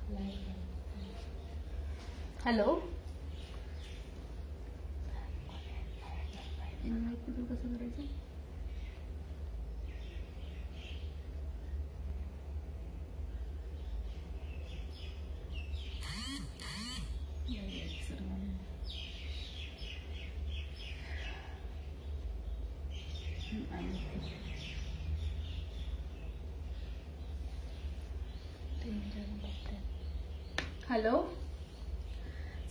Hello, कसं करायचं? Hello,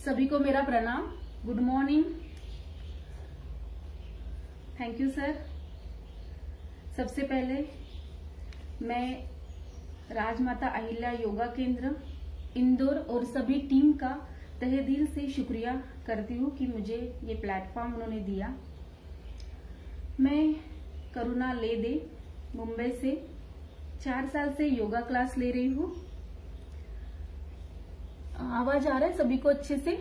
सभी को मेरा प्रणाम। Good morning. Thank you sir. सबसे पहले मैं राजमाता अहिल्या योगा केंद्र इंदौर और सभी टीम का तहे दिल से शुक्रिया करती हूँ कि मुझे ये प्लेटफॉर्म उन्होंने दिया। मैं करुणा लेदे मुंबई से 4 साल से योगा क्लास ले रही हूँ। आवाज आ रहा है सभी को अच्छे से?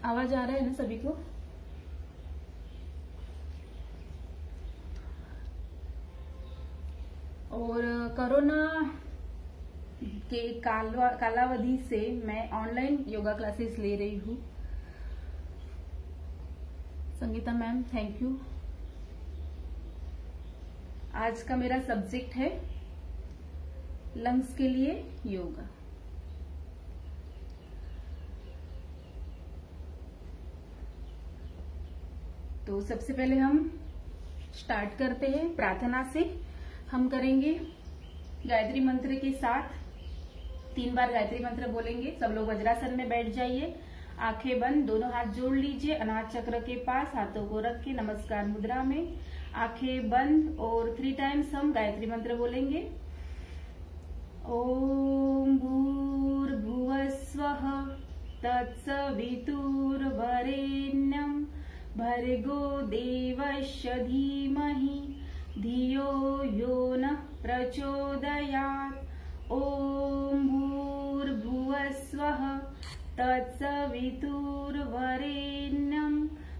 आवाज आ रहा है ना सभी को? और कोरोना के कालावधि से मैं ऑनलाइन योगा क्लासेस ले रही हूँ। Sangeeta ma'am thank you. आज का मेरा सब्जेक्ट है लंग्स के लिए योगा। तो सबसे पहले हम स्टार्ट करते हैं प्रार्थना से। हम करेंगे गायत्री मंत्र के साथ 3 बार गायत्री मंत्र बोलेंगे। सब लोग वज्रासन में बैठ जाइए, आंखें बंद, दोनों हाथ जोड़ लीजिए, अनाहत चक्र के पास हाथों को रख के नमस्कार मुद्रा में आंखें बंद और 3 टाइम्स हम गायत्री मंत्र बोलेंगे। ओम भूर्भुवस्वः तत्सवितुर्वरेण्यं भर्गो देवस्य धीमहि धियो यो नः प्रचोदयात्। ओम भूर्भुवस्वः तत्सवितुर्वरेण्यं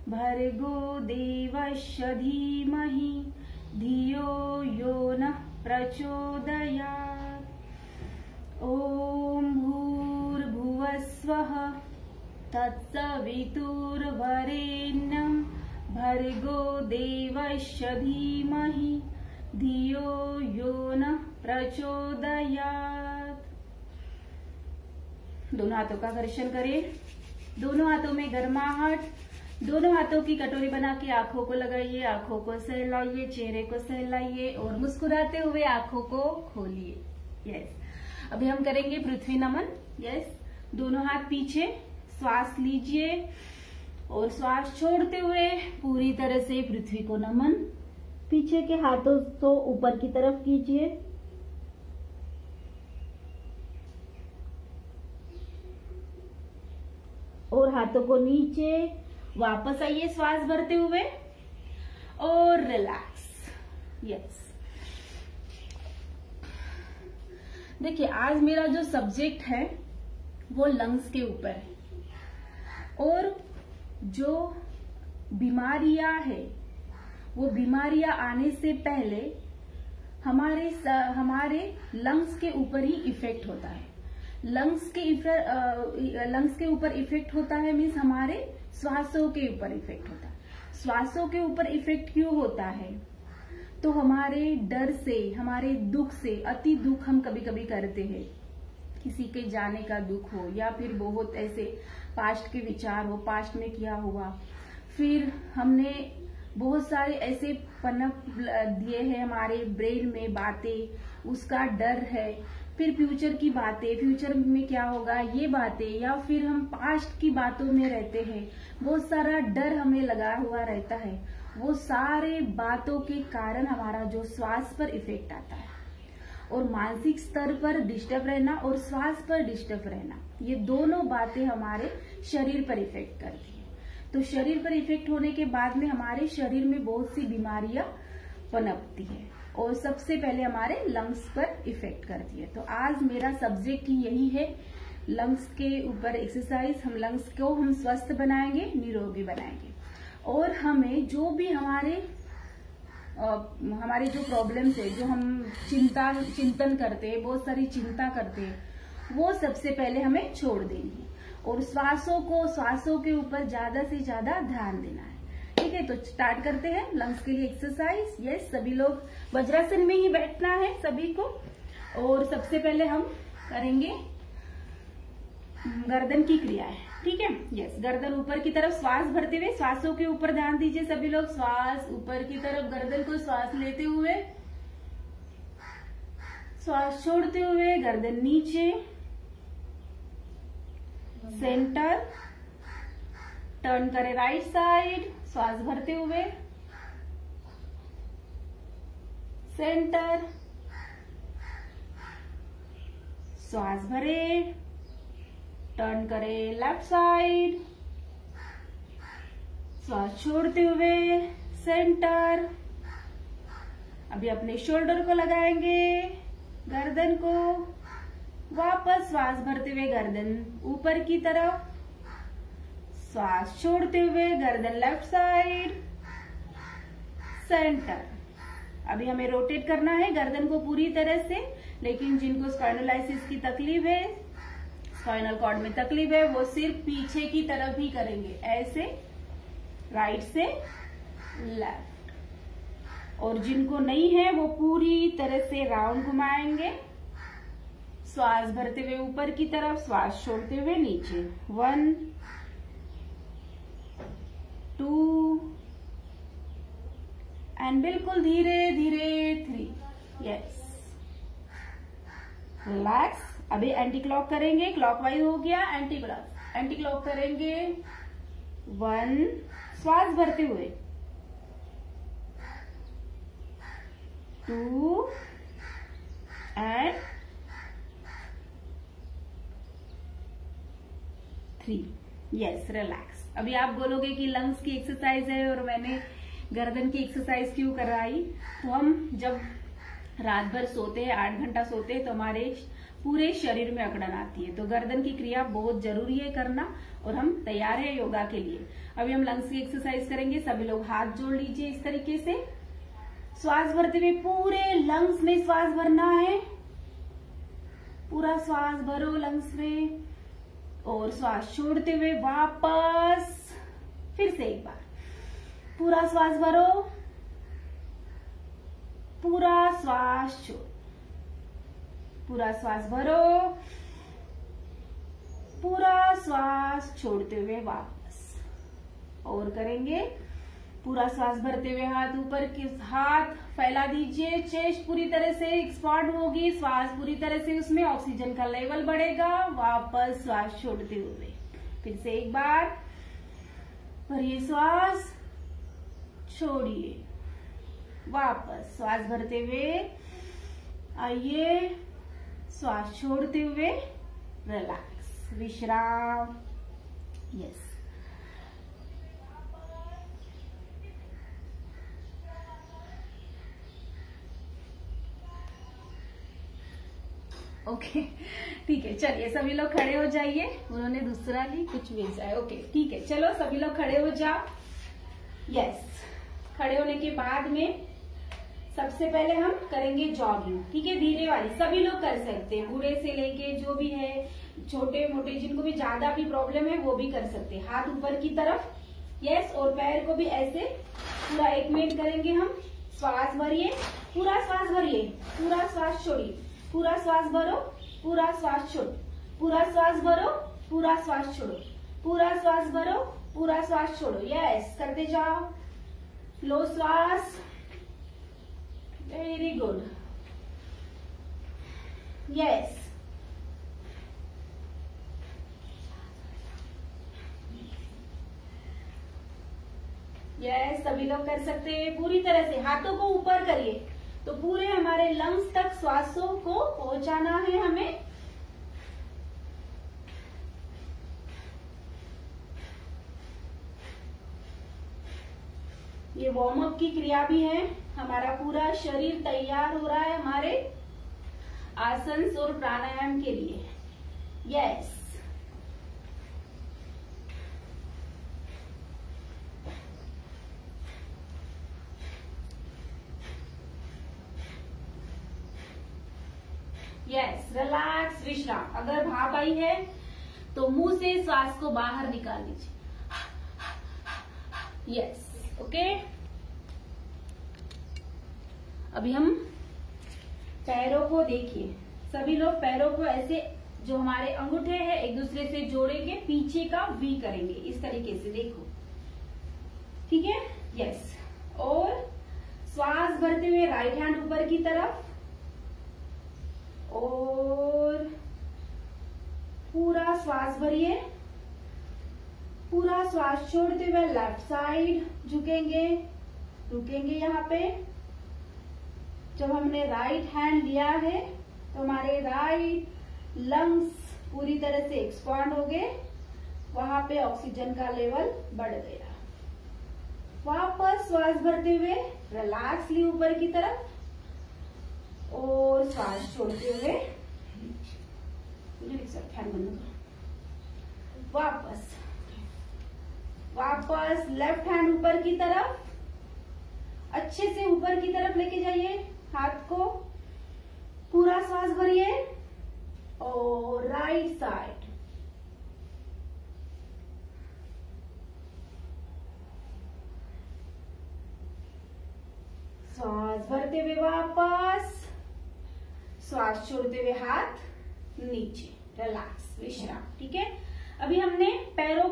भर्गो देवस्य धीमहि धियो यो नः प्रचोदयात्। ओम भूर्भुवस्वः तत्सवितुर्वरेण्यं भर्गो देवस्य धीमहि धियो यो नः प्रचोदयात्। दोनों हाथों का घर्षण करें। दोनों हाथों में गर्माहट। दोनों हाथों की कटोरी बना के आंखों को लगाइए, आंखों को सहलाइए, चेहरे को सहलाइए और मुस्कुराते हुए आंखों को खोलिए। यस। अभी हम करेंगे पृथ्वी नमन। यस। दोनों हाथ पीछे, श्वास लीजिए और श्वास छोड़ते हुए पूरी तरह से पृथ्वी को नमन। पीछे के हाथों को ऊपर की तरफ कीजिए और हाथों को नीचे वापस आइए श्वास भरते हुए और रिलैक्स। यस। देखिए, आज मेरा जो सब्जेक्ट है वो लंग्स के ऊपर है और जो बीमारियां है वो बीमारियां आने से पहले हमारे लंग्स के ऊपर ही इफेक्ट होता है। लंग्स के ऊपर इफेक्ट होता है मीन्स हमारे श्वासों के ऊपर इफेक्ट होता है। श्वासों के ऊपर इफेक्ट क्यों होता है? तो हमारे डर से, हमारे दुख से, अति दुख हम कभी कभी करते हैं। किसी के जाने का दुख हो या फिर बहुत ऐसे पास्ट के विचार हो, पास्ट में किया हुआ, फिर हमने बहुत सारे ऐसे पनप दिए हैं हमारे ब्रेन में बातें, उसका डर है। फिर फ्यूचर की बातें, फ्यूचर में क्या होगा ये बातें, या फिर हम पास्ट की बातों में रहते हैं, बहुत सारा डर हमें लगा हुआ रहता है। वो सारे बातों के कारण हमारा जो श्वास पर इफेक्ट आता है और मानसिक स्तर पर डिस्टर्ब रहना और श्वास पर डिस्टर्ब रहना, ये दोनों बातें हमारे शरीर पर इफेक्ट करती है। तो शरीर पर इफेक्ट होने के बाद में हमारे शरीर में बहुत सी बीमारियां पनपती है और सबसे पहले हमारे लंग्स पर इफेक्ट करती है। तो आज मेरा सब्जेक्ट ही यही है, लंग्स के ऊपर एक्सरसाइज। हम लंग्स को हम स्वस्थ बनाएंगे, निरोगी बनाएंगे और हमें जो भी हमारे हमारी जो प्रॉब्लम्स है, जो हम चिंतन करते हैं, बहुत सारी चिंता करते हैं, वो सबसे पहले हमें छोड़ देनी है और श्वासों के ऊपर ज्यादा से ज्यादा ध्यान देना है। ठीक है, तो स्टार्ट करते हैं लंग्स के लिए एक्सरसाइज। यस, सभी लोग वज्रासन में ही बैठना है सभी को। और सबसे पहले हम करेंगे गर्दन की क्रिया है। ठीक है, यस, गर्दन ऊपर की तरफ श्वास भरते हुए, श्वासों के ऊपर ध्यान दीजिए सभी लोग। श्वास ऊपर की तरफ, गर्दन को श्वास लेते हुए, श्वास छोड़ते हुए गर्दन नीचे, सेंटर, टर्न करें राइट साइड, श्वास भरते हुए, सेंटर, श्वास भरे, टर्न करें लेफ्ट साइड, श्वास छोड़ते हुए, सेंटर। अभी अपने शोल्डर को लगाएंगे, गर्दन को, वापस श्वास भरते हुए गर्दन ऊपर की तरफ, श्वास छोड़ते हुए गर्दन लेफ्ट साइड, सेंटर। अभी हमें रोटेट करना है गर्दन को पूरी तरह से, लेकिन जिनको स्पाइनोलाइसिस की तकलीफ है, स्पाइनल कॉर्ड में तकलीफ है, वो सिर्फ पीछे की तरफ ही करेंगे, ऐसे राइट से लेफ्ट। और जिनको नहीं है वो पूरी तरह से राउंड घुमाएंगे, श्वास भरते हुए ऊपर की तरफ, श्वास छोड़ते हुए नीचे। 1 2 एंड बिल्कुल धीरे धीरे 3। Yes, relax. अभी एंटी क्लॉक करेंगे, क्लॉकवाइज हो गया, एंटी क्लॉक करेंगे। 1, श्वास भरते हुए, 2 एंड 3। Yes, relax. अभी आप बोलोगे कि लंग्स की एक्सरसाइज है और मैंने गर्दन की एक्सरसाइज क्यों कराई? तो हम जब रात भर सोते हैं, 8 घंटा सोते हैं, तो हमारे पूरे शरीर में अकड़न आती है। तो गर्दन की क्रिया बहुत जरूरी है करना, और हम तैयार है योगा के लिए। अभी हम लंग्स की एक्सरसाइज करेंगे। सभी लोग हाथ जोड़ लीजिए इस तरीके से। श्वास भरते हुए पूरे लंग्स में श्वास भरना है, पूरा श्वास भरो लंग्स में, और श्वास छोड़ते हुए वापस फिर से एक बार पूरा श्वास भरो, पूरा श्वास छोड़, पूरा श्वास भरो, पूरा श्वास छोड़ते हुए वापस। और करेंगे, पूरा श्वास भरते हुए हाथ ऊपर के, हाथ फैला दीजिए, चेस्ट पूरी तरह से एक्सपांड होगी, श्वास पूरी तरह से, उसमें ऑक्सीजन का लेवल बढ़ेगा। वापस श्वास छोड़ते हुए फिर से एक बार भरिए, श्वास छोड़िए, वापस श्वास भरते हुए आइए, श्वास छोड़ते हुए रिलैक्स, विश्राम। यस, ओके, ठीक है, चलिए सभी लोग खड़े हो जाइए। उन्होंने दूसरा ही कुछ भेजा है। ओके, ठीक है, चलो सभी लोग खड़े हो जाओ। यस, खड़े होने के बाद में सबसे पहले हम करेंगे जॉगिंग। ठीक है, धीरे वाली, सभी लोग कर सकते हैं, बूढ़े से लेके जो भी है, छोटे मोटे, जिनको भी ज्यादा भी प्रॉब्लम है वो भी कर सकते हैं। हाथ ऊपर की तरफ, यस, और पैर को भी ऐसे पूरा 1 मिनट करेंगे हम। श्वास भरिए, पूरा श्वास भरिए, पूरा श्वास छोड़िए, पूरा श्वास भरो, पूरा श्वास छोड़ो, पूरा श्वास भरो, पूरा श्वास छोड़ो, पूरा श्वास भरो, पूरा श्वास छोड़ो। यस, करते जाओ, लो श्वास, वेरी गुड। यस, यस, सभी लोग कर सकते हैं। पूरी तरह से हाथों को ऊपर करिए, तो पूरे हमारे लंग्स तक श्वासों को पहुंचाना है हमें। ये वार्म अप की क्रिया भी है, हमारा पूरा शरीर तैयार हो रहा है हमारे आसन और प्राणायाम के लिए। यस, यस, रिलैक्स, विश्राम। अगर भाप आई है तो मुंह से श्वास को बाहर निकाल दीजिए। Yes, okay. अभी हम पैरों को देखिए, सभी लोग पैरों को ऐसे जो हमारे अंगूठे हैं एक दूसरे से जोड़ेंगे, पीछे का वी करेंगे इस तरीके से, देखो, ठीक है। यस, और श्वास भरते हुए राइट हैंड ऊपर की तरफ, और पूरा श्वास भरिए, पूरा श्वास छोड़ते हुए लेफ्ट साइड झुकेंगे, रुकेंगे यहाँ पे। जब हमने राइट हैंड लिया है तो हमारे राइट लंग्स पूरी तरह से एक्सपांड हो गए, वहां पे ऑक्सीजन का लेवल बढ़ गया। वापस श्वास भरते हुए रिलैक्सली ऊपर की तरफ, और श्वास छोड़ते हुए वापस लेफ्ट हैंड ऊपर की तरफ, अच्छे से ऊपर की तरफ लेके जाइए हाथ को, पूरा श्वास भरिए, और राइट साइड, श्वास भरते हुए वापस, श्वास छोड़ते हुए हाथ नीचे, रिलैक्स, विश्राम, ठीक है। अभी हमने पैरों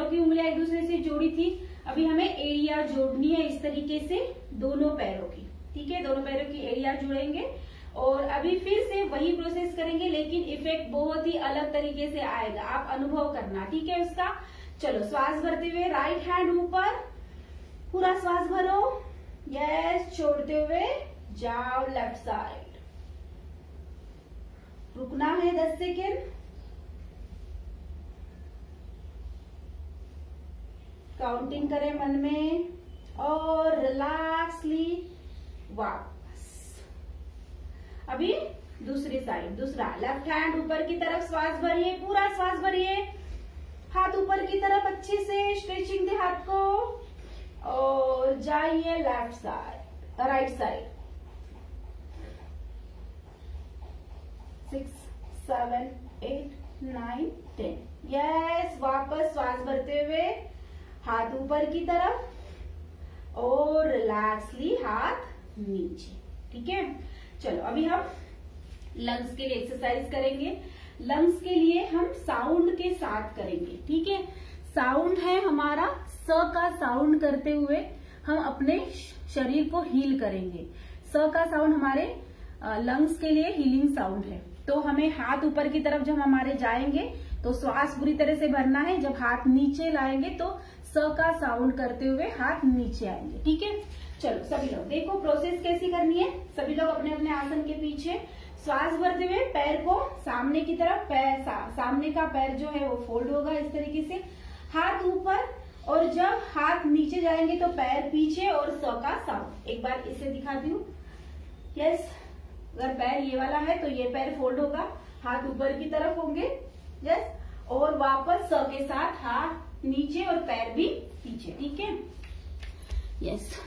की उंगलियां एक दूसरे से जोड़ी थी, अभी हमें एरिया जोड़नी है इस तरीके से दोनों पैरों की, ठीक है। दोनों पैरों की एरिया जोड़ेंगे और अभी फिर से वही प्रोसेस करेंगे, लेकिन इफेक्ट बहुत ही अलग तरीके से आएगा, आप अनुभव करना, ठीक है उसका। चलो, श्वास भरते हुए राइट हैंड ऊपर, पूरा श्वास भरो, यस, छोड़ते हुए जाओ लेफ्ट साइड, रुकना है 10 सेकेंड, काउंटिंग करें मन में, और रिलैक्सली वापस। अभी दूसरी साइड, दूसरा लेफ्ट हैंड ऊपर की तरफ, श्वास भरिए, पूरा श्वास भरिए, हाथ ऊपर की तरफ अच्छे से स्ट्रेचिंग दे हाथ को, और जाइए left side, right side, 6, 7, 8, 9, 10, yes. वापस श्वास भरते हुए हाथ ऊपर की तरफ, और रिलैक्सली हाथ नीचे, ठीक है। चलो, अभी हम लंग्स के लिए एक्सरसाइज करेंगे। लंग्स के लिए हम साउंड के साथ करेंगे, ठीक है। साउंड है हमारा, स का साउंड करते हुए हम अपने शरीर को हील करेंगे। स का साउंड हमारे लंग्स के लिए हीलिंग साउंड है। तो हमें हाथ ऊपर की तरफ जब हमारे जाएंगे तो श्वास पूरी तरह से भरना है, जब हाथ नीचे लाएंगे तो स का साउंड करते हुए हाथ नीचे आएंगे, ठीक है। चलो सभी लोग देखो प्रोसेस कैसी करनी है। सभी लोग अपने अपने आसन के पीछे श्वास भरते हुए पैर को सामने की तरफ, सामने का पैर जो है वो फोल्ड होगा इस तरीके से, हाथ ऊपर, और जब हाथ नीचे जाएंगे तो पैर पीछे और स का साउंड। एक बार इसे दिखाती हूँ। यस, अगर पैर ये वाला है तो ये पैर फोल्ड होगा, हाथ ऊपर की तरफ होंगे, यस, और वापस स के साथ हाथ नीचे और पैर भी पीछे, ठीक है। यस,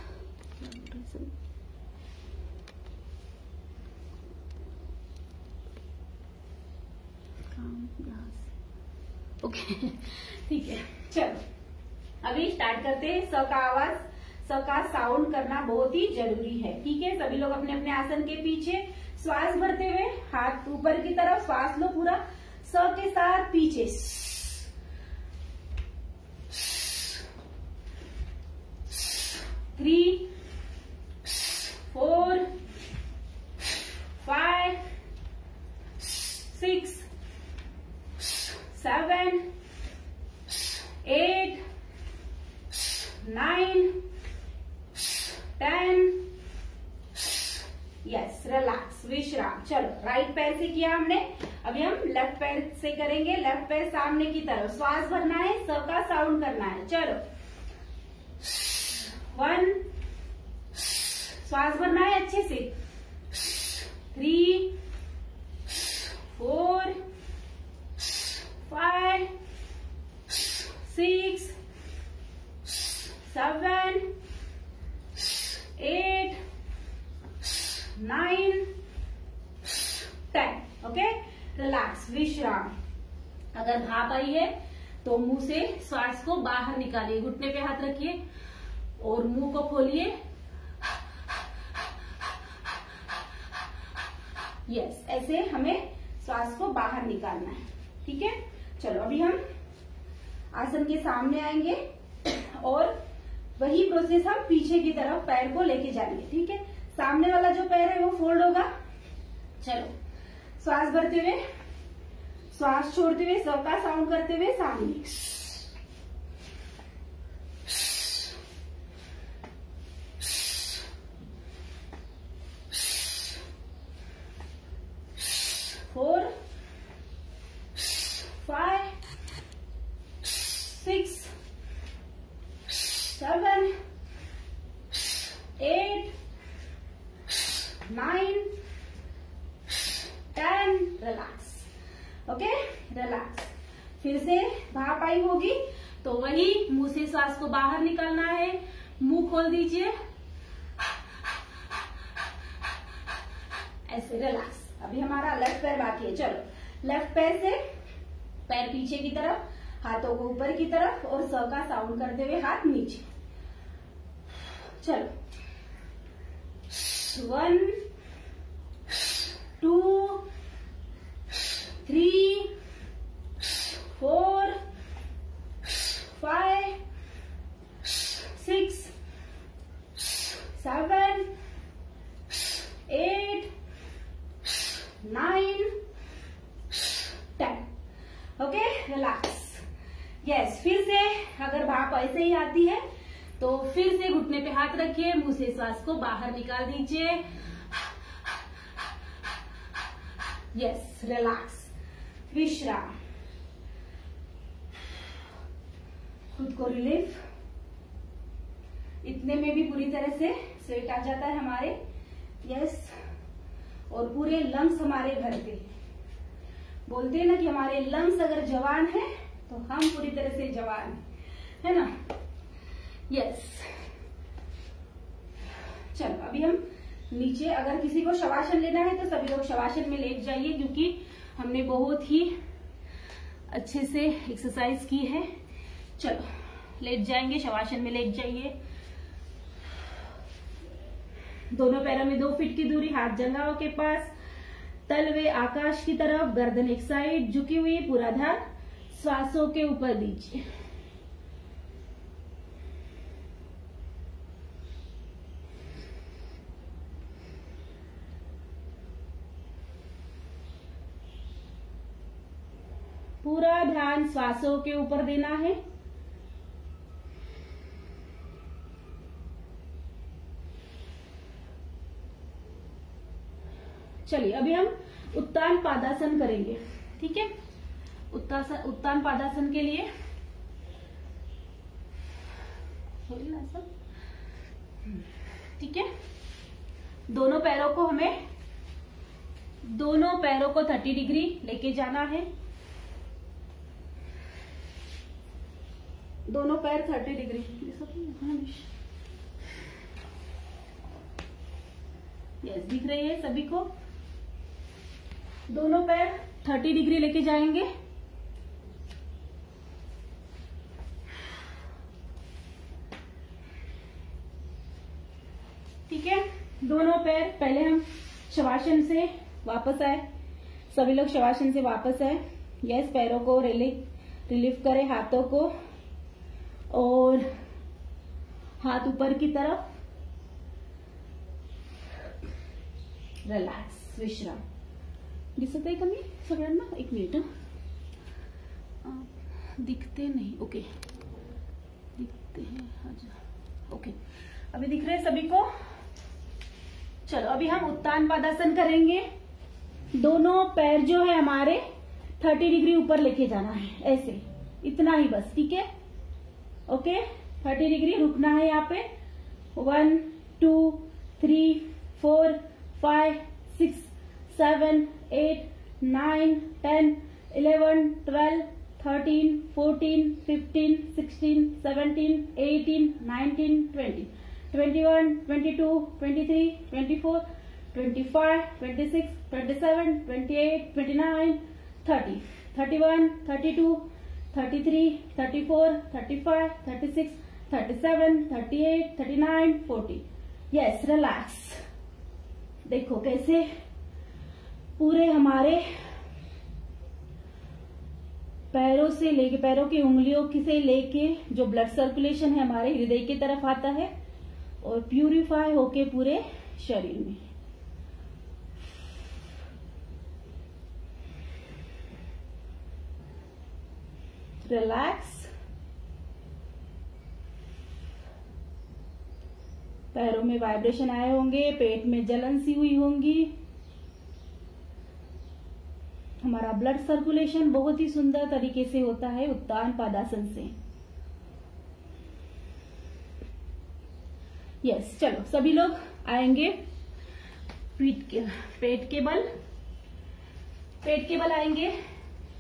ओके, ठीक है। चलो अभी स्टार्ट करते हैं। स का आवाज, स का साउंड करना बहुत ही जरूरी है, ठीक है। सभी लोग अपने अपने आसन के पीछे श्वास भरते हुए हाथ ऊपर की तरफ, श्वास लो पूरा, स के साथ पीछे, 3, 4, 5, 6, 7, 8, 9, 10, यस, रिलैक्स, विश्राम। चलो, राइट पैर से किया हमने, अभी हम लेफ्ट पैर से करेंगे। लेफ्ट पैर सामने की तरफ, श्वास भरना है, स का साउंड करना है। चलो, 1, श्वास भरना है अच्छे से, 3, 4, 5, 6, 7, 8, 9, 10, ओके, रिलैक्स, विश्राम। अगर भाप आई है तो मुंह से श्वास को बाहर निकालिए, घुटने पे हाथ रखिए और मुंह को खोलिए। यस, ऐसे हमें श्वास को बाहर निकालना है। ठीक है, चलो अभी हम आसन के सामने आएंगे और वही प्रोसेस हम पीछे की तरफ पैर को लेके जाएंगे। ठीक है, सामने वाला जो पैर है वो फोल्ड होगा। चलो, श्वास भरते हुए, श्वास छोड़ते हुए, स का साउंड करते हुए सामने। 4, 5, 6, 7, 8, 9, 10, रिलैक्स। Okay, relax. फिर से भाप आई होगी तो वही मुंह से श्वास को बाहर निकालना है। मुंह खोल दीजिए, ऐसे रिलैक्स। अभी हमारा लेफ्ट पैर बाकी है। चलो, लेफ्ट पैर से पैर पीछे की तरफ, हाथों को ऊपर की तरफ और स का साउंड करते हुए हाथ नीचे। चलो, 1, 2, 3, 4, 5, 6, 7, 8, 9, 10। Okay, relax. यस, फिर से अगर भाप ऐसे ही आती है तो फिर से घुटने पे हाथ रखिए, मुंह से श्वास को बाहर निकाल दीजिए। यस, रिलैक्स, विश्राम। खुद को रिलीफ। इतने में भी पूरी तरह से स्वेट आ जाता है हमारे। यस, और पूरे लंग्स हमारे भरते हैं। बोलते हैं ना कि हमारे लंग्स अगर जवान है तो हम पूरी तरह से जवान है ना। यस, चलो अभी हम नीचे, अगर किसी को शवासन लेना है तो सभी लोग शवासन में लेट जाइए, क्योंकि हमने बहुत ही अच्छे से एक्सरसाइज की है। चलो, लेट जाएंगे, शवासन में लेट जाइए। दोनों पैरों में 2 फीट की दूरी, हाथ जंघाओं के पास, तलवे आकाश की तरफ, गर्दन एक साइड झुकी हुई। पूरा ध्यान श्वासों के ऊपर दीजिए। पूरा ध्यान श्वासों के ऊपर देना है। चलिए, अभी हम उत्तान पादासन करेंगे। ठीक है, उत्तान पादासन के लिए ठीक है, दोनों पैरों को 30 डिग्री लेके जाना है। दोनों पैर 30 डिग्री। यस, दिख रही है सभी को। दोनों पैर 30 डिग्री लेके जाएंगे। ठीक है, दोनों पैर, पहले हम शवासन से वापस आए। सभी लोग शवासन से वापस आए। यस, पैरों को रिलीफ करें, हाथों को, और हाथ ऊपर की तरफ। रिलॅक्स, विश्राम. दिसत आहे का मी सगळ्यांना? एक मिनिट. दिखते नहीं? ओके, दिखते हैं. ओके, अभी दिख रहे हैं सभी को? चलो अभी हम उत्तान पादासन करेंगे. दोनों पैर जो है हमारे 30 डिग्री ऊपर लेके जाना है, ऐसे, इतना ही बस. ठीक है, ओके. 30 डिग्री रुकना है यहाँ पे. 1 2 3 4 5 6 7 8 9 10 11 12 13 14 15 16 17 18 19 20 21 22 23 24 25, 26, 27, 28, 29, 30, 31, 32, 33, 34, 35, 36, 37, 38, 39, 40. Yes, relax. देखो कैसे पूरे हमारे पैरों से लेके, पैरों की उंगलियों से लेके जो ब्लड सर्कुलेशन है हमारे हृदय की तरफ आता है और प्यूरिफाई होके पूरे शरीर में। रिलैक्स। पैरों में वाइब्रेशन आए होंगे, पेट में जलन सी हुई होंगी। हमारा ब्लड सर्कुलेशन बहुत ही सुंदर तरीके से होता है उत्तान पादासन से। यस, चलो सभी लोग आएंगे पेट के बल आएंगे।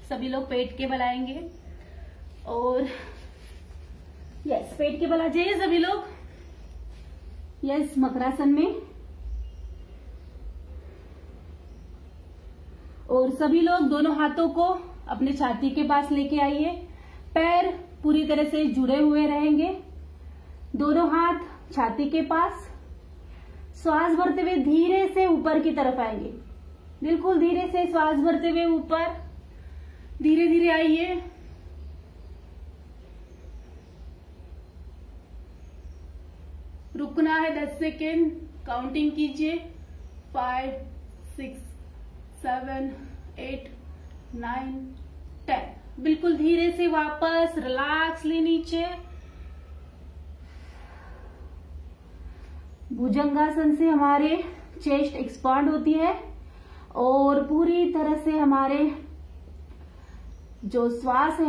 सभी लोग पेट के बल आएंगे और यस, पेट के बल आ जाइए सभी लोग। यस, मकरासन में। और सभी लोग दोनों हाथों को अपने छाती के पास लेके आइए। पैर पूरी तरह से जुड़े हुए रहेंगे, दोनों हाथ छाती के पास। श्वास भरते हुए धीरे से ऊपर की तरफ आएंगे, बिल्कुल धीरे से श्वास भरते हुए ऊपर, धीरे धीरे आइए। रुकना है 10 सेकेंड, काउंटिंग कीजिए। 5, 6, 7, 8, 9, 10। बिल्कुल धीरे से वापस रिलैक्सली नीचे। भुजंगासन से हमारे चेस्ट एक्सपांड होती है और पूरी तरह से हमारे जो श्वास है,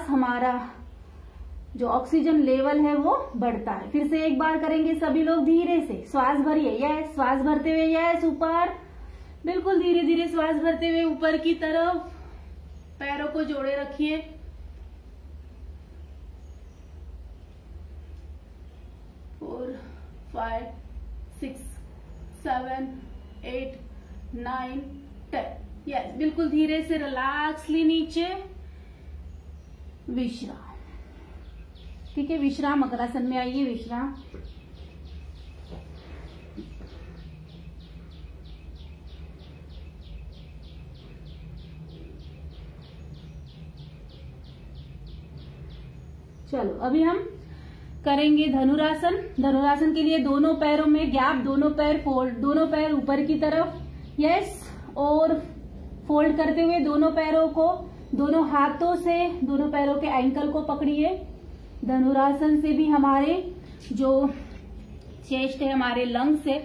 हमारा जो ऑक्सीजन लेवल है वो बढ़ता है। फिर से एक बार करेंगे सभी लोग, धीरे से श्वास भरिए। यस, श्वास भरते हुए यस ऊपर, बिल्कुल धीरे धीरे श्वास भरते हुए ऊपर की तरफ। पैरों को जोड़े रखिए। 4, 5, 6, 7, 8, 9, 10। यस, बिल्कुल धीरे से रिलैक्सली नीचे विश्राम। ठीक है, विश्राम। मकरासन में आइए, विश्राम। चलो अभी हम करेंगे धनुरासन। धनुरासन के लिए दोनों पैरों में गैप, दोनों पैर फोल्ड, दोनों पैर ऊपर की तरफ। यस, और फोल्ड करते हुए दोनों पैरों को दोनों हाथों से दोनों पैरों के एंकल को पकड़िए। धनुरासन से भी हमारे जो चेस्ट है, हमारे लंग्स है,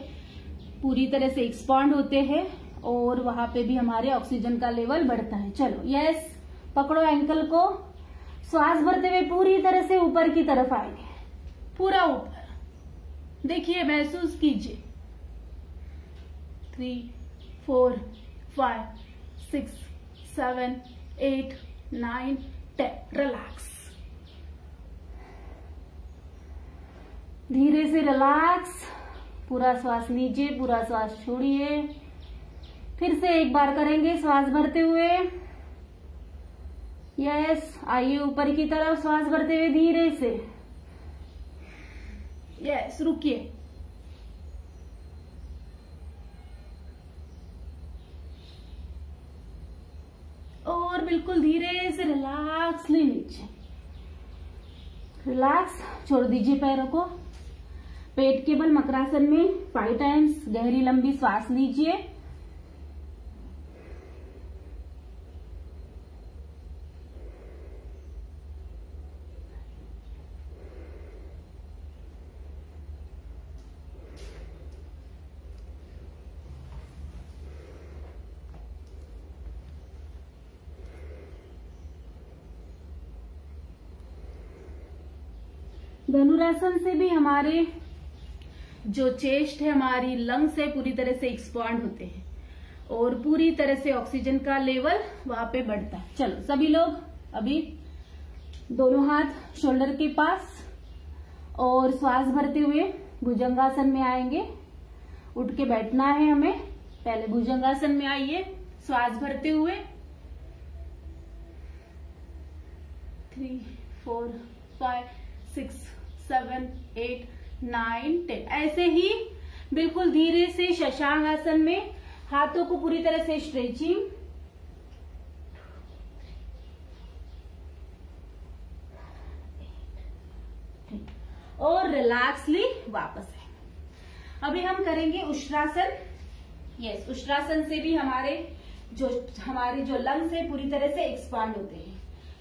पूरी तरह से एक्सपांड होते हैं और वहां पे भी हमारे ऑक्सीजन का लेवल बढ़ता है। चलो यस, पकड़ो एंकल को। श्वास भरते हुए पूरी तरह से ऊपर की तरफ आएंगे, पूरा ऊपर। देखिए, महसूस कीजिए। 3, 4, 5, 6, 7, 8, 9, 10। रिलैक्स। धीरे से रिलैक्स। पूरा श्वास लीजिए, पूरा श्वास छोड़िए। फिर से एक बार करेंगे श्वास भरते हुए। यस, आइए ऊपर की तरफ श्वास भरते हुए धीरे से। यस, रुकिए। और बिल्कुल धीरे से रिलैक्सली नीचे। रिलैक्स, छोड़ दीजिए पैरों को। पेट के बल मकरासन में 5 टाइम्स गहरी लंबी श्वास लीजिए। धनुरासन से भी हमारे जो चेस्ट है, हमारी लंग्स है, पूरी तरह से एक्सपांड होते हैं और पूरी तरह से ऑक्सीजन का लेवल वहां पे बढ़ता है। चलो सभी लोग अभी दोनों हाथ शोल्डर के पास और श्वास भरते हुए भुजंगासन में आएंगे। उठ के बैठना है हमें। पहले भुजंगासन में आइए, श्वास भरते हुए 3, 4, 5, 6, 7, 8, 9, 10। ऐसे ही बिल्कुल धीरे से शशांक आसन में हाथों को पूरी तरह से स्ट्रेचिंग, और रिलैक्सली वापस है। अभी हम करेंगे उष्ट्रासन। यस, उष्ट्रासन से भी हमारे जो लंग्स है पूरी तरह से एक्सपांड होते हैं।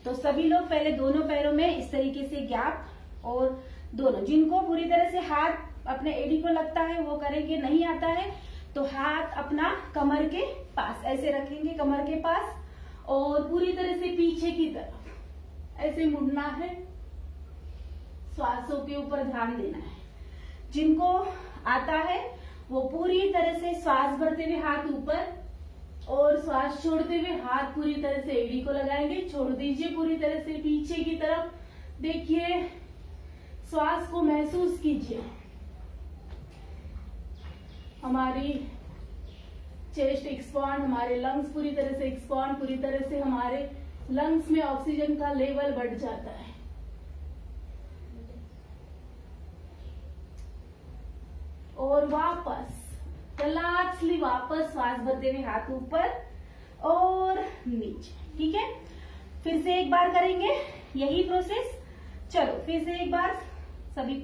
तो सभी लोग पहले दोनों पैरों में इस तरीके से गैप, और दोनों, जिनको पूरी तरह से हाथ अपने एड़ी को लगता है वो करेंगे, नहीं आता है तो हाथ अपना कमर के पास ऐसे रखेंगे, कमर के पास, और पूरी तरह से पीछे की तरफ ऐसे मुड़ना है। श्वासों के ऊपर ध्यान देना है। जिनको आता है वो पूरी तरह से श्वास भरते हुए हाथ ऊपर, और श्वास छोड़ते हुए हाथ पूरी तरह से एड़ी को लगाएंगे। छोड़ दीजिए पूरी तरह से पीछे की तरफ। देखिए, श्वास को महसूस कीजिए। हमारी चेस्ट एक्सपांड, हमारे लंग्स पूरी तरह से एक्सपांड, पूरी तरह से हमारे लंग्स में ऑक्सीजन का लेवल बढ़ जाता है। और वापस रिलैक्सली वापस श्वास भरते हुए हाथ ऊपर और नीचे। ठीक है, फिर से एक बार करेंगे यही प्रोसेस। चलो फिर से एक बार सभी।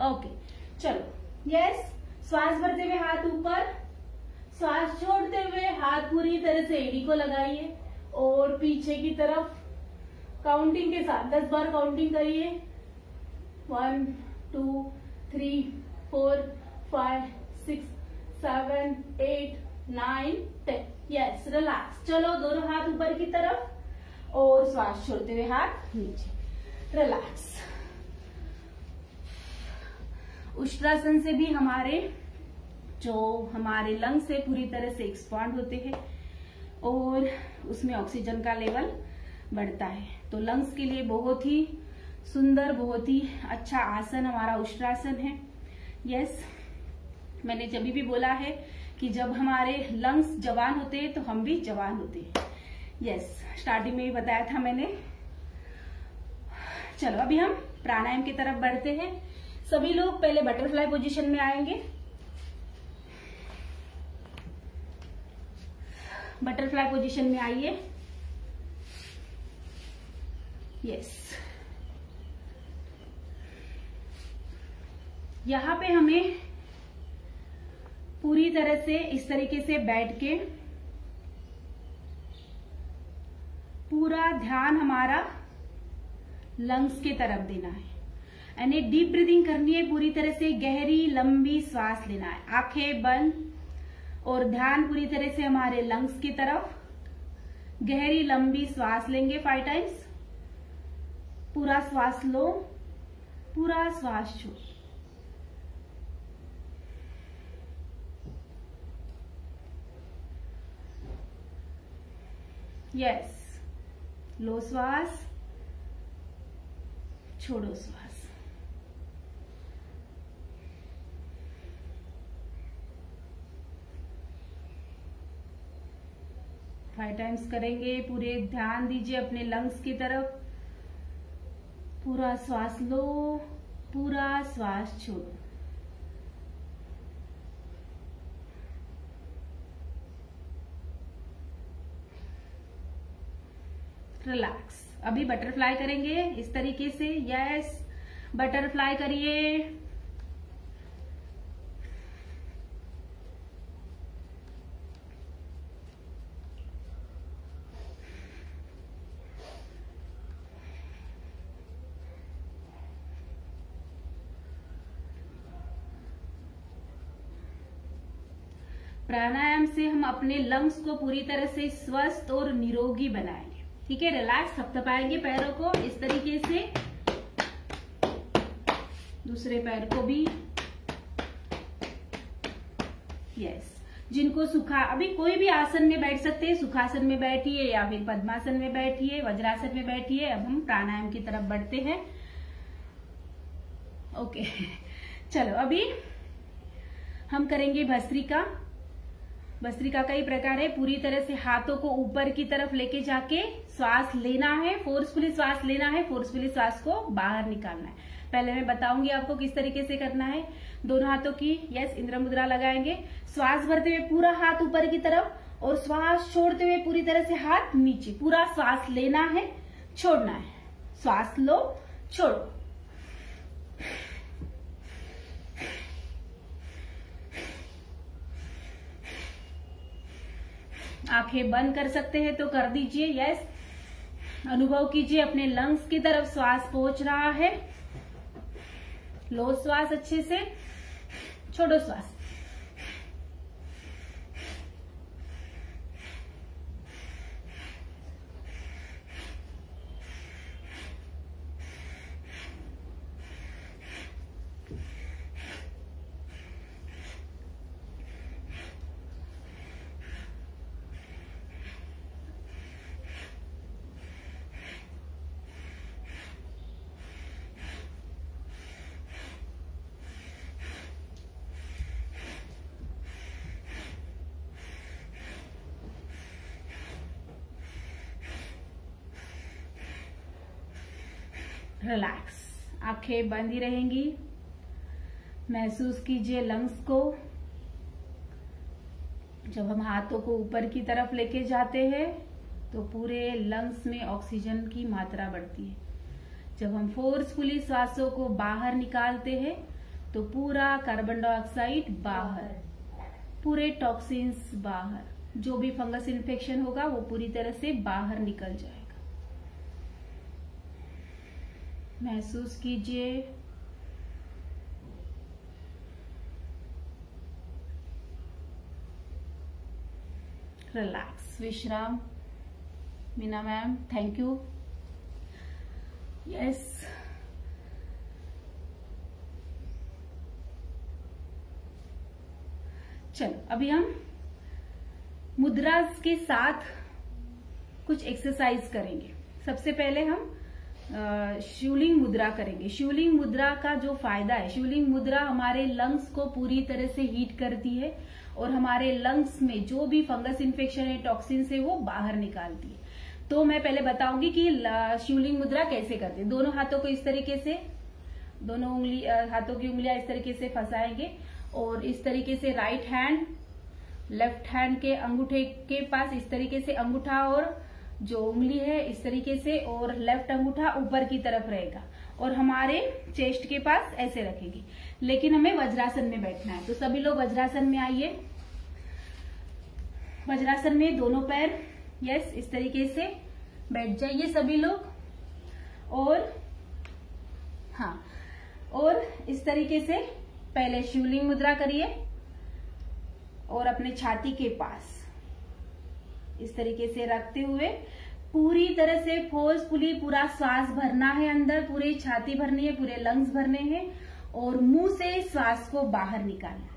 ओके, चलो। यस, श्वास भरते हुए हाथ ऊपर, श्वास छोड़ते हुए हाथ पूरी तरह से एड़ी को लगाइए और पीछे की तरफ काउंटिंग के साथ 10 बार काउंटिंग करिए। 1, 2, 3, 4, 5, 6, 7, 8, 9, 10। Yes, relax. चलो दोनों हाथ ऊपर की तरफ और श्वास छोड़ते हुए हाथ नीचे। रिलैक्स। उष्ट्रासन से भी हमारे लंग्स से पूरी तरह से एक्सपांड होते हैं और उसमें ऑक्सीजन का लेवल बढ़ता है। तो लंग्स के लिए बहुत ही सुंदर, बहुत ही अच्छा आसन हमारा उष्ट्रासन है। यस, मैंने जब भी बोला है कि जब हमारे लंग्स जवान होते हैं तो हम भी जवान होते हैं। यस, स्टार्टिंग में भी बताया था मैंने। चलो अभी हम प्राणायाम की तरफ बढ़ते हैं। सभी लोग पहले बटरफ्लाई पोजीशन में आएंगे। बटरफ्लाई पोजीशन में आइए। यस, यहां पे हमें पूरी तरह से इस तरीके से बैठ के पूरा ध्यान हमारा लंग्स के तरफ देना है। यानी डीप ब्रीदिंग करनी है, पूरी तरह से गहरी लंबी श्वास लेना है, आंखें बंद, और ध्यान पूरी तरह से हमारे लंग्स की तरफ। गहरी लंबी श्वास लेंगे 5 टाइम्स। पूरा श्वास लो, पूरा श्वास छोड़ो। यस, लो श्वास, छोड़ो श्वास। फाइव टाइम्स करेंगे। पूरे ध्यान दीजिए अपने लंग्स की तरफ। पूरा श्वास लो, पूरा श्वास छोड़ो। रिलैक्स। अभी बटरफ्लाई करेंगे इस तरीके से। यस, बटरफ्लाई करिए। प्राणायाम से हम अपने लंग्स को पूरी तरह से स्वस्थ और निरोगी बनाएंगे। ठीक है, रिलैक्स। थपथपाएंगे पैरों को इस तरीके से, दूसरे पैर को भी। यस, जिनको अभी कोई भी आसन में बैठ सकते हैं। सुखासन में बैठिए या फिर पद्मासन में बैठिए, वज्रासन में बैठिए। अब हम प्राणायाम की तरफ बढ़ते हैं। ओके, चलो अभी हम करेंगे भस्त्रिका। भस्त्रिका का ही प्रकार है, पूरी तरह से हाथों को ऊपर की तरफ लेके जाके श्वास लेना है, फोर्सफुली श्वास लेना है, फोर्सफुली श्वास को बाहर निकालना है। पहले मैं बताऊंगी आपको किस तरीके से करना है। दोनों हाथों की इंद्र मुद्रा लगाएंगे, श्वास भरते हुए पूरा हाथ ऊपर की तरफ और श्वास छोड़ते हुए पूरी तरह से हाथ नीचे। पूरा श्वास लेना है, छोड़ना है, श्वास लो, छोड़ो। आंखें बंद कर सकते हैं तो कर दीजिए। यस, अनुभव कीजिए अपने लंग्स की तरफ श्वास पहुंच रहा है। लो श्वास अच्छे से, छोड़ो श्वास। रिलैक्स, आंखें बंद ही रहेंगी। महसूस कीजिए लंग्स को। जब हम हाथों को ऊपर की तरफ लेके जाते हैं तो पूरे लंग्स में ऑक्सीजन की मात्रा बढ़ती है। जब हम फोर्सफुली सांसों को बाहर निकालते हैं तो पूरा कार्बन डाइऑक्साइड बाहर, पूरे टॉक्सिन्स बाहर, जो भी फंगस इन्फेक्शन होगा वो पूरी तरह से बाहर निकल जाएगा। महसूस कीजिए। रिलैक्स, विश्राम। Meena ma'am, thank you. Yes, चलो अभी हम मुद्रा के साथ कुछ एक्सरसाइज करेंगे। सबसे पहले हम शिवलिंग मुद्रा करेंगे। शिवलिंग मुद्रा का जो फायदा है, शिवलिंग मुद्रा हमारे लंग्स को पूरी तरह से हीट करती है और हमारे लंग्स में जो भी फंगस इन्फेक्शन है, टॉक्सिन्स है, वो बाहर निकालती है। तो मैं पहले बताऊंगी कि शिवलिंग मुद्रा कैसे करते हैं। दोनों हाथों को इस तरीके से, दोनों हाथों की उंगलियां इस तरीके से फंसाएंगे और इस तरीके से राइट हैंड लेफ्ट हैंड के अंगूठे के पास इस तरीके से अंगूठा और जो उंगली है इस तरीके से, और लेफ्ट अंगूठा ऊपर की तरफ रहेगा और हमारे चेस्ट के पास ऐसे रखेंगे। लेकिन हमें वज्रासन में बैठना है, तो सभी लोग वज्रासन में आइए। वज्रासन में दोनों पैर इस तरीके से बैठ जाइए सभी लोग। और इस तरीके से पहले शिवलिंग मुद्रा करिए और अपने छाती के पास इस तरीके से रखते हुए पूरी तरह से फोर्सफुली पूरा श्वास भरना है अंदर, पूरी छाती भरनी है, पूरे लंग्स भरने हैं और मुंह से श्वास को बाहर निकालना है।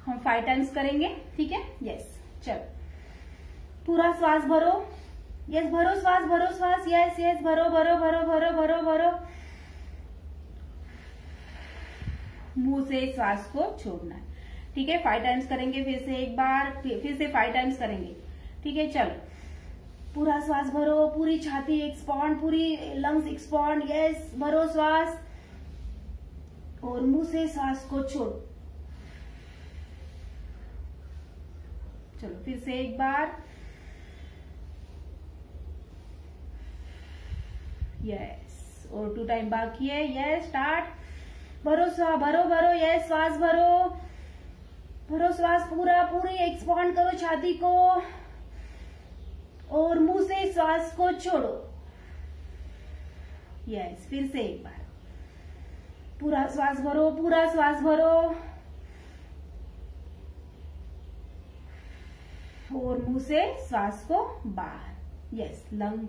हम 5 टाइम्स करेंगे, ठीक है? यस, चलो पूरा श्वास भरो। यस, भरो श्वास, भरो श्वास। यस यस, भरो भरो भरो भरो भरो भरो। मुंह से श्वास को छोड़ना है, ठीक है? 5 टाइम्स करेंगे, फिर से एक बार, फिर से 5 टाइम्स करेंगे, ठीक है? चलो पूरा श्वास भरो, पूरी छाती एक्सपांड, पूरी लंग्स एक्सपांड। यस, भरो श्वास और मुंह से श्वास को छोड़ो। चलो फिर से एक बार। यस, और 2 टाइम बाकी है। Yes, start. भरो श्वास, भरो भरो। यस, श्वास भरो, भरो श्वास पूरा, पूरी एक्सपांड करो छाती को और मुंह से श्वास को छोड़ो। यस, फिर से एक बार। पूरा श्वास भरो, पूरा श्वास भरो और मुंह से श्वास को बाहर। यस, लंग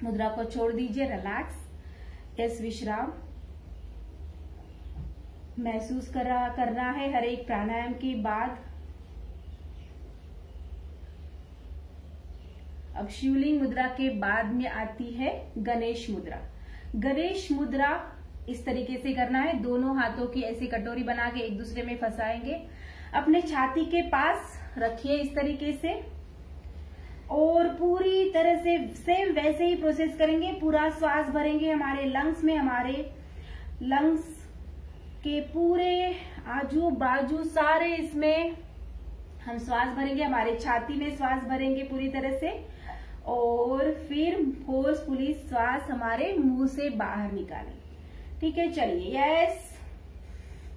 मुद्रा को छोड़ दीजिए, रिलैक्स। यस, विश्राम। महसूस करना है हर एक प्राणायाम के बाद। अब शिवलिंग मुद्रा के बाद में आती है गणेश मुद्रा। गणेश मुद्रा इस तरीके से करना है। दोनों हाथों की ऐसी कटोरी बना के एक दूसरे में फंसाएंगे, अपने छाती के पास रखिए इस तरीके से, और पूरी तरह से सेम वैसे ही प्रोसेस करेंगे। पूरा श्वास भरेंगे हमारे लंग्स में, हमारे लंग्स के पूरे आजू बाजू सारे इसमें हम श्वास भरेंगे, हमारे छाती में श्वास भरेंगे पूरी तरह से, और फिर फोर्सफुली श्वास हमारे मुंह से बाहर निकालेंगे। ठीक है, चलिए, यस,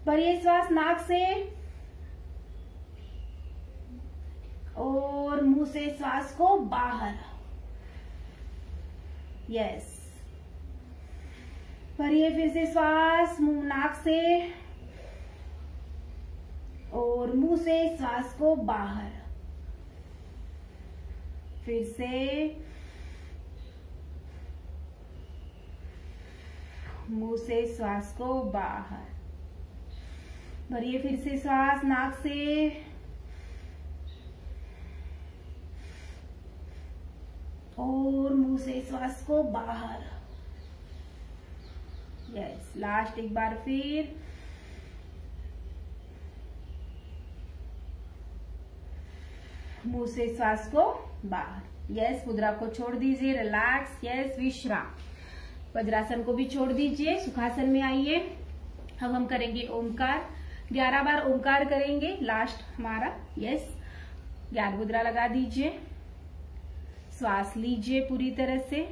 भरिए श्वास नाक से और मुंह से श्वास को बाहर। यस, भरिए फिर से श्वास मुंह नाक से और मुंह से श्वास को बाहर। फिर से मुंह से श्वास को बाहर। भरिए फिर से श्वास नाक से और मुंह से श्वास को बाहर। यस, लास्ट एक बार फिर। मुंह से श्वास को बाहर। यस, मुद्रा को छोड़ दीजिए, रिलैक्स। यस, विश्राम। वज्रासन को भी छोड़ दीजिए, सुखासन में आइए। अब हम करेंगे ओमकार। 11 बार ओमकार करेंगे, लास्ट हमारा। यस, ज्ञान मुद्रा लगा दीजिए, श्वास लीजिए पूरी तरह से।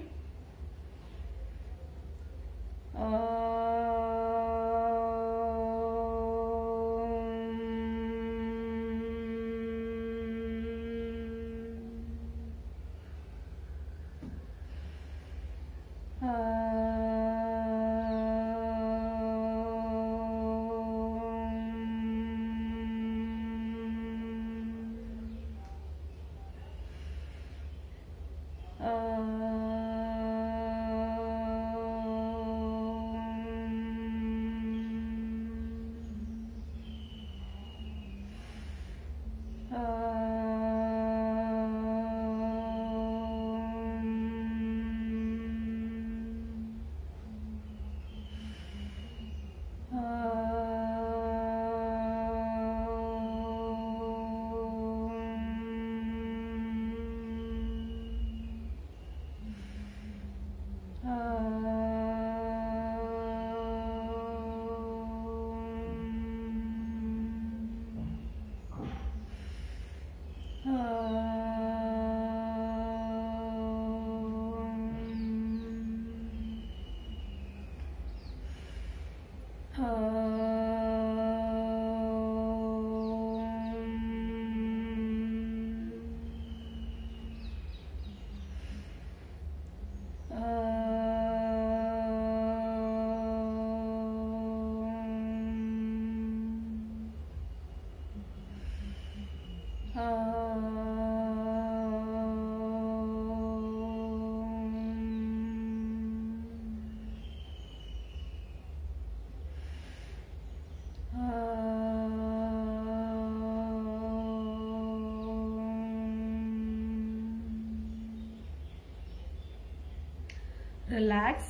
रिलैक्स।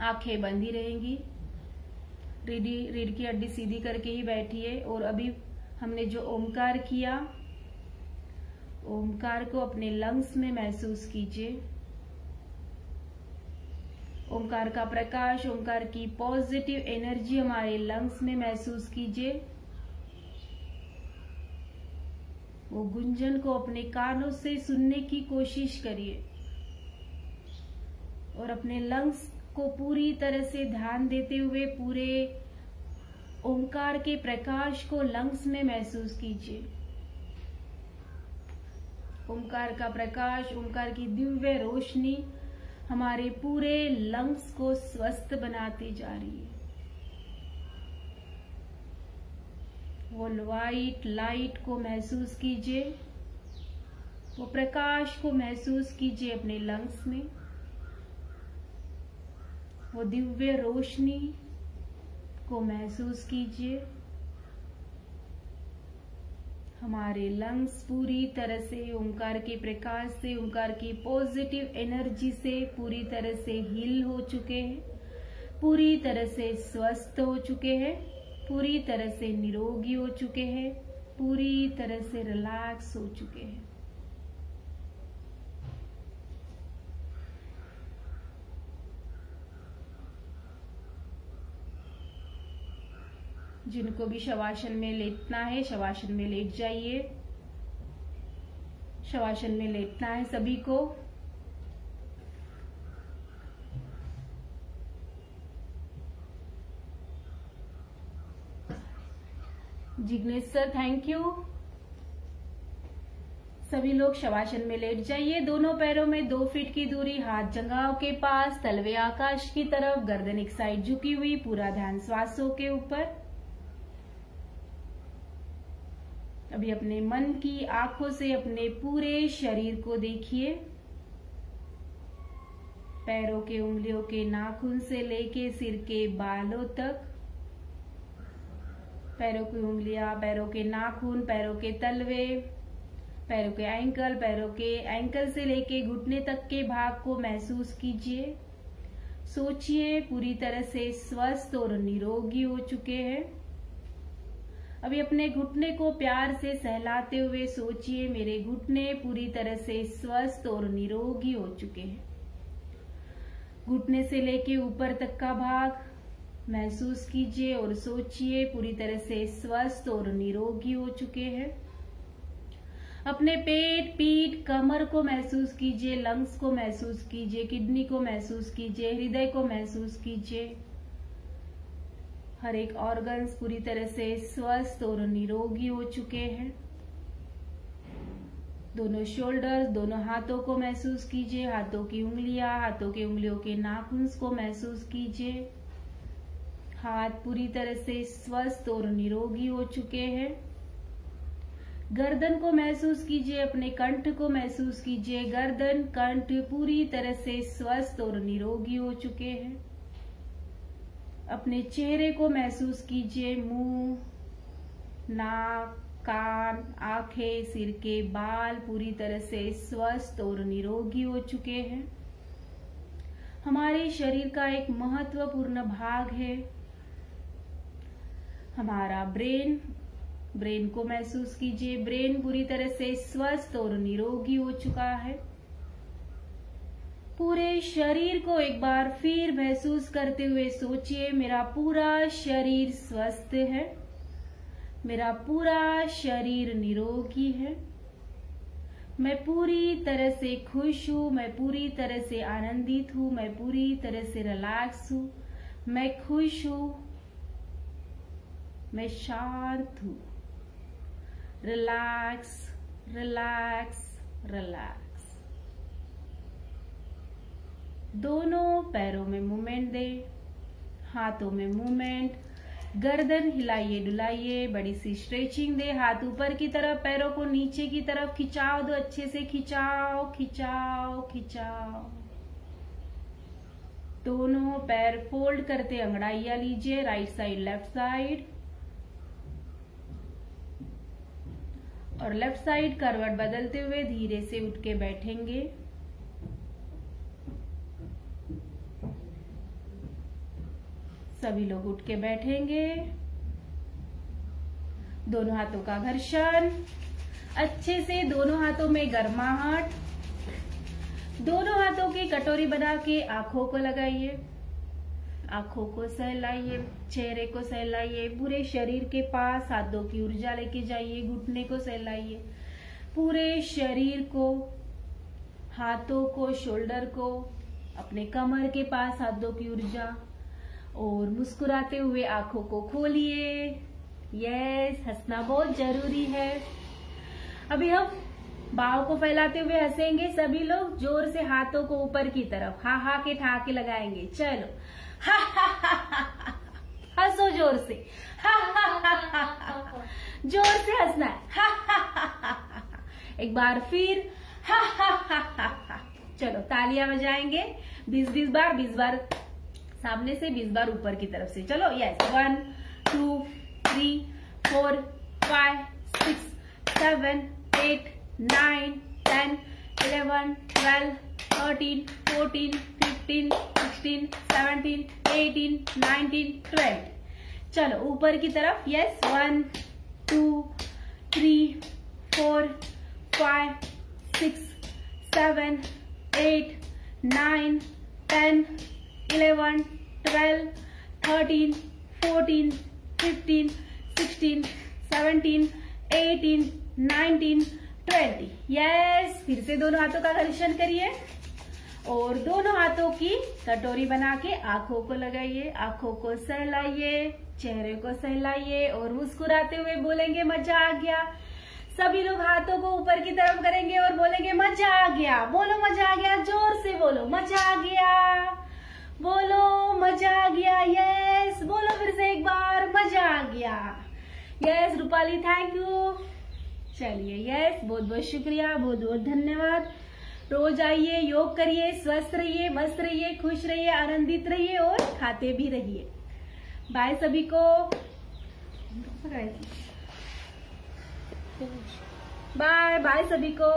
आंखें बंद ही रहेंगी, रीढ़ की हड्डी सीधी करके ही बैठिए। और अभी हमने जो ओमकार किया, ओमकार को अपने लंग्स में महसूस कीजिए। ओमकार का प्रकाश, ओमकार की पॉजिटिव एनर्जी हमारे लंग्स में महसूस कीजिए। वो गुंजन को अपने कानों से सुनने की कोशिश करिए और अपने लंग्स को पूरी तरह से ध्यान देते हुए पूरे ओमकार के प्रकाश को लंग्स में महसूस कीजिए। ओमकार का प्रकाश, ओमकार की दिव्य रोशनी हमारे पूरे लंग्स को स्वस्थ बनाती जा रही है। वो व्हाइट लाइट को महसूस कीजिए, वो प्रकाश को महसूस कीजिए अपने लंग्स में। वो दिव्य रोशनी को महसूस कीजिए। हमारे लंग्स पूरी तरह से ओंकार के प्रकाश से, ओंकार की पॉजिटिव एनर्जी से पूरी तरह से हील हो चुके हैं। पूरी तरह से स्वस्थ हो चुके हैं, पूरी तरह से निरोगी हो चुके हैं, पूरी तरह से रिलैक्स हो चुके हैं। जिनको भी शवासन में लेटना है, शवासन में लेट जाइए। शवासन में लेटना है सभी को। Jignesh sir thank you. सभी लोग शवासन में लेट जाइए। दोनों पैरों में 2 फीट की दूरी, हाथ जंघाओं के पास, तलवे आकाश की तरफ, गर्दन एक साइड झुकी हुई, पूरा ध्यान श्वासों के ऊपर। अभी अपने मन की आंखों से अपने पूरे शरीर को देखिए। पैरों के उंगलियों के नाखून से लेके सिर के बालों तक, पैरों की उंगलियां, पैरों के नाखून, पैरों के तलवे, पैरों के एंकल से लेके घुटने तक के भाग को महसूस कीजिए। सोचिए पूरी तरह से स्वस्थ और निरोगी हो चुके हैं। अभी अपने घुटने को प्यार से सहलाते हुए सोचिए, मेरे घुटने पूरी तरह से स्वस्थ और निरोगी हो चुके हैं। घुटने से लेके ऊपर तक का भाग महसूस कीजिए और सोचिए पूरी तरह से स्वस्थ और निरोगी हो चुके हैं। अपने पेट, पीठ, कमर को महसूस कीजिए, लंग्स को महसूस कीजिए, किडनी को महसूस कीजिए, हृदय को महसूस कीजिए। हर एक ऑर्गन्स पूरी तरह से स्वस्थ और निरोगी हो चुके हैं। दोनों शोल्डर्स, दोनों हाथों को महसूस कीजिए, हाथों की उंगलियां, हाथों के उंगलियों के नाखून को महसूस कीजिए। हाथ पूरी तरह से स्वस्थ और निरोगी हो चुके हैं। गर्दन को महसूस कीजिए, अपने कंठ को महसूस कीजिए। गर्दन, कंठ पूरी तरह से स्वस्थ और निरोगी हो चुके हैं। अपने चेहरे को महसूस कीजिए, मुंह, नाक, कान, आंखें, सिर के बाल पूरी तरह से स्वस्थ और निरोगी हो चुके हैं। हमारे शरीर का एक महत्वपूर्ण भाग है हमारा ब्रेन को महसूस कीजिए। ब्रेन पूरी तरह से स्वस्थ और निरोगी हो चुका है। पूरे शरीर को एक बार फिर महसूस करते हुए सोचिए, मेरा पूरा शरीर स्वस्थ है, मेरा पूरा शरीर निरोगी है, मैं पूरी तरह से खुश हूं, मैं पूरी तरह से आनंदित हूं, मैं पूरी तरह से रिलैक्स हूं, मैं खुश हूं, मैं शांत हूं। Relax, relax, relax. दोनों पैरों में मूवमेंट दे, हाथों में मूवमेंट, गर्दन हिलाइए डुलाइए, बड़ी सी स्ट्रेचिंग दे, हाथ ऊपर की तरफ, पैरों को नीचे की तरफ खिंचाव दो, अच्छे से खिंचाओ खिंचाओ खिंचाओ। दोनों पैर फोल्ड करते अंगड़ाइयां लीजिए, राइट साइड लेफ्ट साइड, और लेफ्ट साइड करवट बदलते हुए धीरे से उठ के बैठेंगे। सभी लोग उठ के बैठेंगे। दोनों हाथों का घर्षण, अच्छे से दोनों हाथों में गर्माहट। दोनों हाथों की कटोरी बना के आंखों को लगाइए, आंखों को सहलाइए, चेहरे को सहलाइए, पूरे शरीर के पास हाथों की ऊर्जा लेके जाइए, घुटने को सहलाइए, पूरे शरीर को, हाथों को, शोल्डर को, अपने कमर के पास हाथों की ऊर्जा, और मुस्कुराते हुए आंखों को खोलिए। यस, हंसना बहुत जरूरी है। अभी हम बाहों को फैलाते हुए हंसेंगे। सभी लोग जोर से हाथों को ऊपर की तरफ हा हा के ठहाके लगाएंगे। चलो, हा हा हा हा, हंसो जोर से, हा हा हा हा, जोर से हंसना है, हा हा हा हा। एक बार फिर हा हा हा हा। चलो तालियां बजाएंगे 20-20 बार, 20 बार सामने से, 20 बार ऊपर की तरफ से। चलो, यस, 1 2 3 4 5 6 7 8 9 10 11 12 13, 14, 15, 16, 17, 18, 19, 20। चलो ऊपर की तरफ। यस, 1, 2, 3, 4, 5, 6, 7, 8, 9, 10, 11, 12, 13, 14, 15, 16, 17, 18, 19, 20। यस, फिर से दोनों हाथों का घर्षण करिए और दोनों हाथों की कटोरी बना के आंखों को लगाइए, आंखों को सहलाइए, चेहरे को सहलाइए और मुस्कुराते हुए बोलेंगे मजा आ गया। सभी लोग हाथों को ऊपर की तरफ करेंगे और बोलेंगे मजा आ गया। बोलो मजा आ गया, जोर से बोलो मजा आ गया, बोलो मजा आ गया। यस, बोलो फिर से एक बार मजा आ गया। Yes Rupali, thank you. चलिए, यस, बहुत बहुत शुक्रिया, बहुत बहुत धन्यवाद। रोज आइए, योग करिए, स्वस्थ रहिए, मस्त रहिए, खुश रहिए, आनंदित रहिए और खाते भी रहिए। बाय सभी को, बाय बाय सभी को।